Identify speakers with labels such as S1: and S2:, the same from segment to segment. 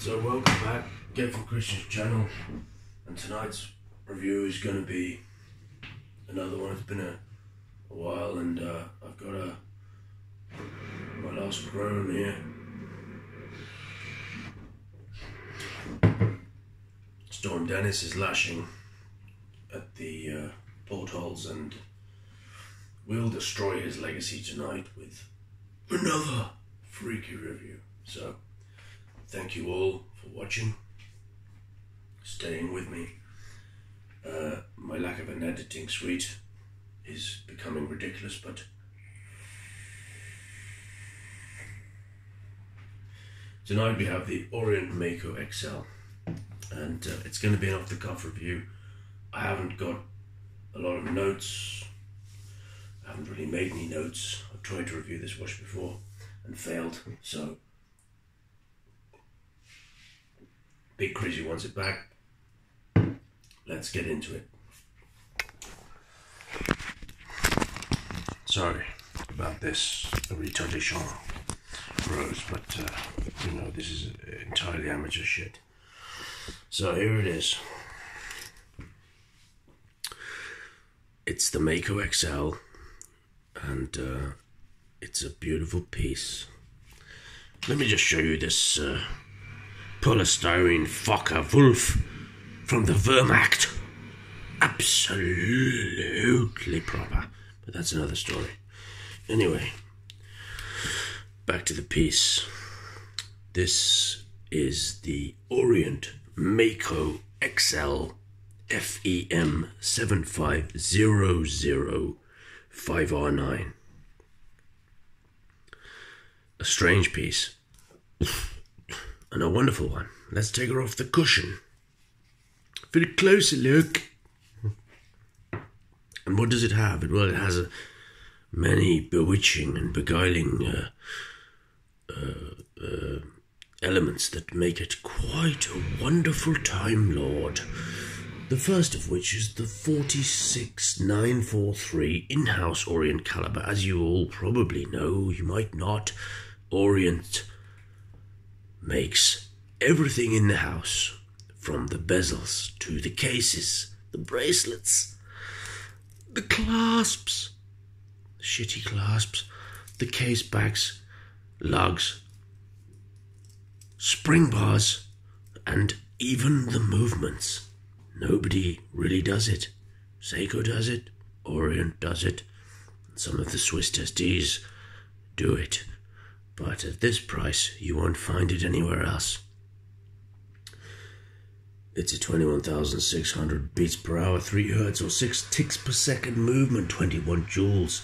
S1: So welcome back, Get for Christian's channel, and tonight's review is going to be another one. It's been a while, and I've got my last groan here. Storm Dennis is lashing at the portholes, and we'll destroy his legacy tonight with another freaky review. So thank you all for watching, staying with me. My lack of an editing suite is becoming ridiculous, but tonight we have the Orient Mako XL, and it's going to be an off-the-cuff review. I haven't got a lot of notes. I haven't really made any notes. I've tried to review this watch before and failed, so Big Crazy wants it back. Let's get into it. Sorry about this retardation rose, but you know, this is entirely amateur shit. So here it is. It's the Mako XL, and it's a beautiful piece. Let me just show you this polystyrene Focke-Wulf from the Wehrmacht. Absolutely proper, but that's another story. Anyway, back to the piece. This is the Orient Mako XL FEM 75005R9. A strange piece, and a wonderful one. Let's take her off the cushion for a closer look. And what does it have? Well, it has many bewitching and beguiling elements that make it quite a wonderful Time Lord. The first of which is the 46943 in-house Orient caliber. As you all probably know, you might not, Orient makes everything in the house, from the bezels to the cases, the bracelets, the clasps, the shitty clasps, the case backs, lugs, spring bars, and even the movements. Nobody really does it. Seiko does it, Orient does it, and some of the Swiss testes do it. But at this price, you won't find it anywhere else. It's a 21,600 beats per hour, 3 hertz or 6 ticks per second movement, 21 joules.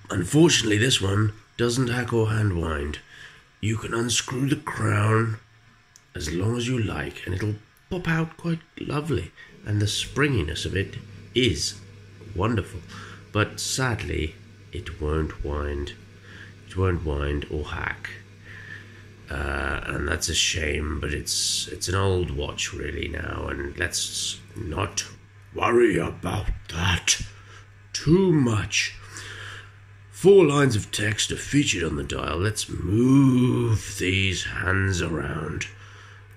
S1: Unfortunately, this one doesn't hack or hand wind. You can unscrew the crown as long as you like, and it'll pop out quite lovely. And the springiness of it is wonderful. But sadly, it won't wind. It won't wind or hack. And that's a shame, but it's an old watch really now, and let's not worry about that too much. 4 lines of text are featured on the dial. Let's move these hands around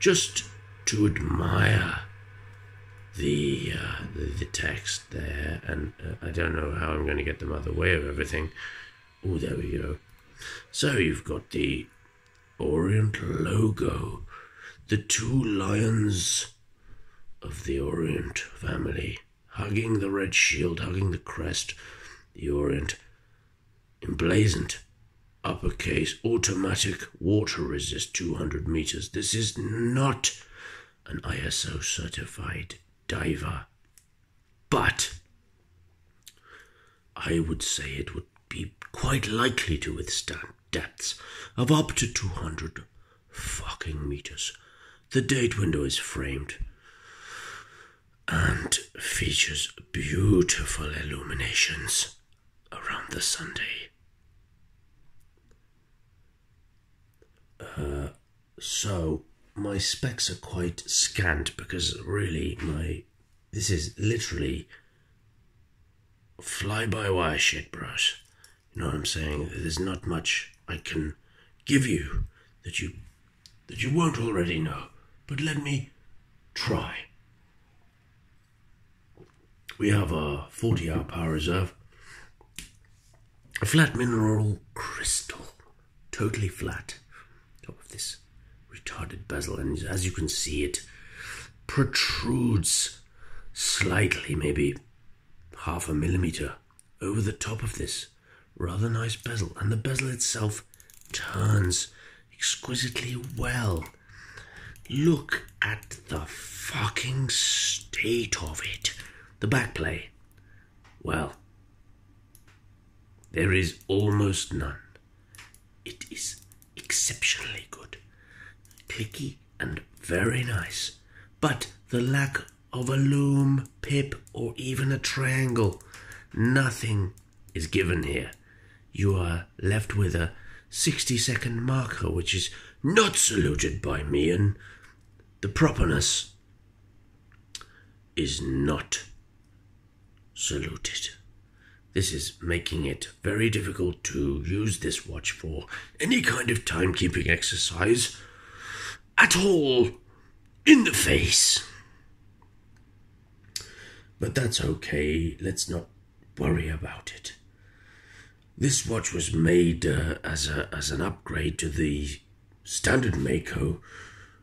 S1: just to admire the text there, and I don't know how I'm going to get them out of the way of everything. Oh, there we go. So you've got the Orient logo, the 2 lions of the Orient family, hugging the red shield, hugging the crest, the Orient emblazoned, uppercase, automatic, water resist, 200 meters. This is not an ISO certified diver, but I would say it would be quite likely to withstand depths of up to 200 fucking meters. The date window is framed and features beautiful illuminations around the Sunday. So my specs are quite scant because really this is literally fly-by-wire shit, bros. You know what I'm saying? There's not much I can give you that you that you won't already know, but let me try. We have a 40-hour power reserve, a flat mineral crystal, totally flat, top of this retarded bezel, and as you can see, it protrudes slightly, maybe half a millimeter, over the top of this rather nice bezel, and the bezel itself turns exquisitely well. Look at the fucking state of it. The backplay, well, there is almost none. It is exceptionally good, clicky and very nice, but the lack of a loom, pip, or even a triangle, nothing is given here. You are left with a 60-second marker, which is not saluted by me, and the properness is not saluted. This is making it very difficult to use this watch for any kind of timekeeping exercise at all in the face. But that's okay, let's not worry about it. This watch was made as an upgrade to the standard Mako,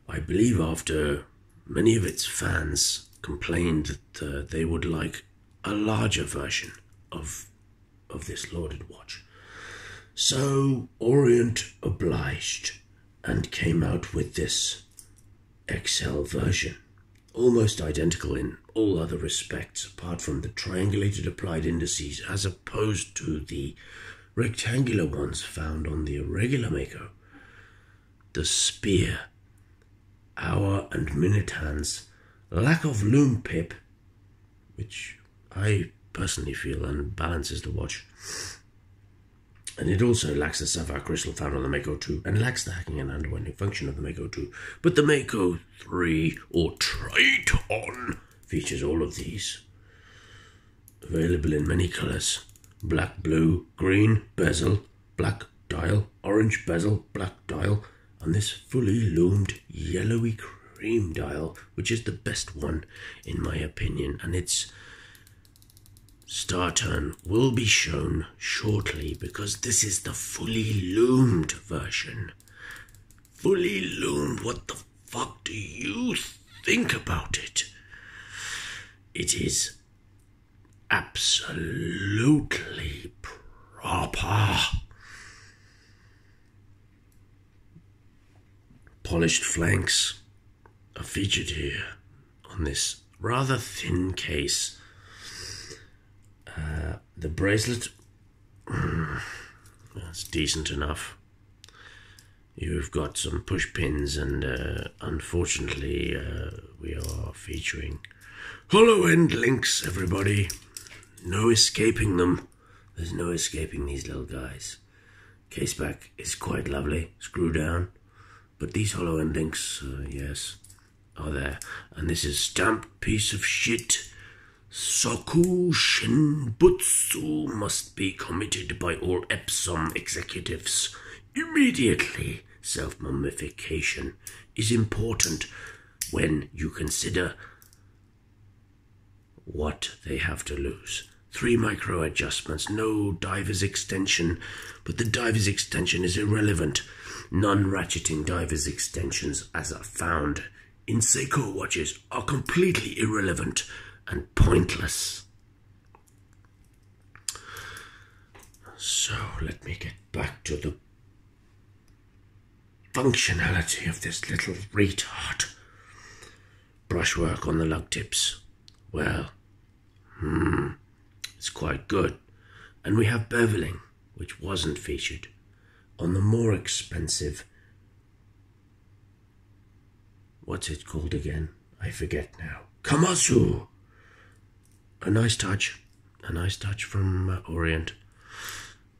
S1: I believe after many of its fans complained that they would like a larger version of this lauded watch. So Orient obliged and came out with this XL version, almost identical in all other respects apart from the triangulated applied indices as opposed to the rectangular ones found on the irregular Mako. The spear, hour and minute hands, lack of loom pip, which I personally feel unbalances the watch, and it also lacks the sapphire crystal found on the Mako 2 and lacks the hacking and unwinding function of the Mako 2. But the Mako 3 or Triton features all of these, available in many colours: black, blue, green bezel, black dial, orange bezel, black dial, and this fully loomed yellowy cream dial, which is the best one in my opinion, and its star turn will be shown shortly because this is the fully loomed version. Fully loomed, what the fuck do you think about it? It is absolutely proper. Polished flanks are featured here on this rather thin case. The bracelet, that's decent enough. You've got some push pins, and unfortunately we are featuring hollow end links, everybody. No escaping them. There's no escaping these little guys. Case back is quite lovely, screw down, but these hollow end links, yes, are there. And this is stamped piece of shit. Soku Shinbutsu must be committed by all Epsom executives immediately. Self-mummification is important when you consider what they have to lose. 3 micro adjustments, no diver's extension, but the diver's extension is irrelevant. Non-ratcheting diver's extensions, as are found in Seiko watches, are completely irrelevant and pointless. So let me get back to the functionality of this little retard. Brushwork on the lug tips, well, it's quite good. And we have beveling, which wasn't featured on the more expensive, what's it called again? I forget now. Komatsu. A nice touch from Orient.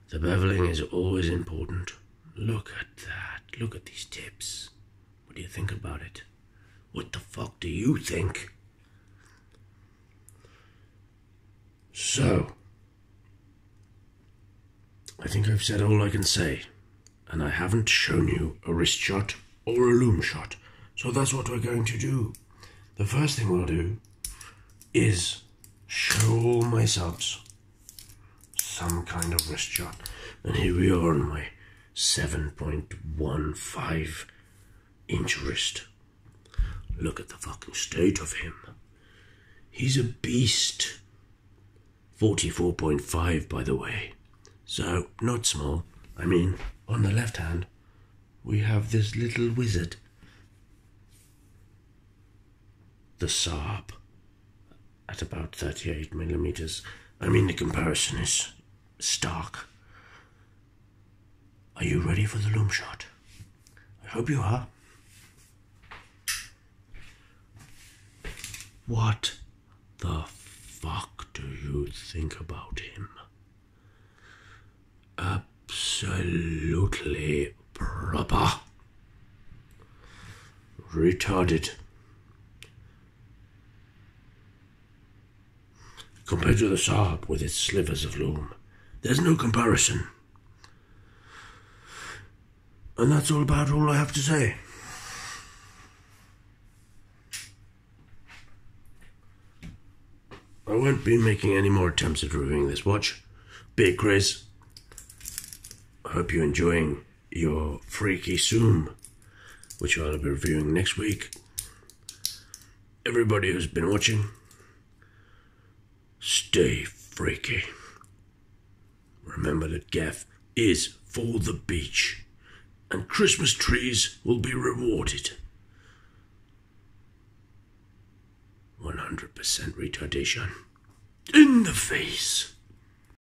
S1: The beveling is always important. Look at that. Look at these tips. What do you think about it? What the fuck do you think? So, I think I've said all I can say, and I haven't shown you a wrist shot or a loom shot. So that's what we're going to do. The first thing we'll do is show all my subs some kind of wrist shot. And here we are on my 7.15 inch wrist. Look at the fucking state of him. He's a beast. 44.5 by the way. So, not small. I mean, on the left hand, we have this little wizard. The Saab at about 38 millimeters. I mean, the comparison is stark. Are you ready for the loom shot? I hope you are. What the fuck do you think about him? Absolutely proper. Retarded. Compared to the Saab with its slivers of loom, there's no comparison. And that's all I have to say. I won't be making any more attempts at reviewing this watch. Big Chris, I hope you're enjoying your freaky Zoom, which I'll be reviewing next week. Everybody who's been watching, stay freaky. Remember that Gaff is for the beach, and Christmas trees will be rewarded. 100% retardation. In the face.